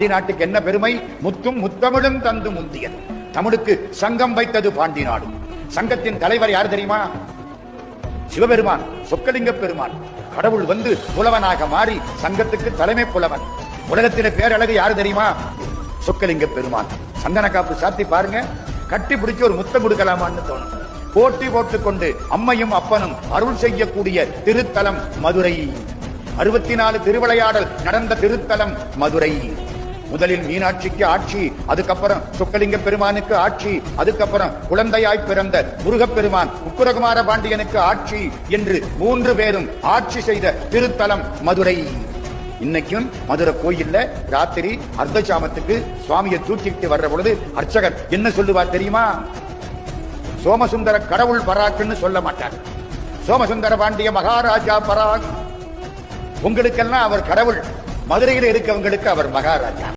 நாட்டுக்கு என்ன பெருமை? முத்தும் முத்தமிழும் தந்து முந்தியது. தமிழுக்கு சங்கம் வைத்தது பாண்டி நாடு. சங்கத்தின் தலைவர் யார் தெரியுமா? சிவபெருமான், சொக்கலிங்க பெருமான். கடவுள் வந்து புலவனாக மாறி சங்கத்துக்கு தலைமை புலவன். உலகத்தின பேரழகு யாரு தெரியுமா? சொக்கலிங்க பெருமான். சந்தன காப்பு சாத்தி பாருங்க, கட்டி பிடிச்சு ஒரு முத்தம் கொடுக்கலாமான்னு தோணும். போட்டி போட்டுக் கொண்டு அம்மையும் அப்பனும் அருள் செய்யக்கூடிய திருத்தலம் மதுரை. 64 திருவிளையாடல் நடந்த திருத்தலம் மதுரை. முதலில் மீனாட்சிக்கு ஆட்சி, அதுக்கப்புறம் சொக்கலிங்க பெருமானுக்கு ஆட்சி, அதுக்கப்புறம் குழந்தையாய் பிறந்த முருகப்பெருமான் உக்குரகுமார பாண்டியனுக்கு ஆட்சி என்று 3 பேரும் ஆட்சி செய்த திருத்தலம் மதுரை. இன்னைக்கும் மதுரை கோயில்ல ராத்திரி அர்த்தசாமத்துக்கு சுவாமியை தூக்கிட்டு வர்ற பொழுது அர்ச்சகர் என்ன சொல்லுவார் தெரியுமா? சோமசுந்தர கடவுள் பராக்குன்னு சொல்ல மாட்டார். சோமசுந்தர பாண்டிய மகாராஜா பராக். உங்களுக்கெல்லாம் அவர் கடவுள், மதுரையில் இருக்கவங்களுக்கு அவர் மகாராஜா.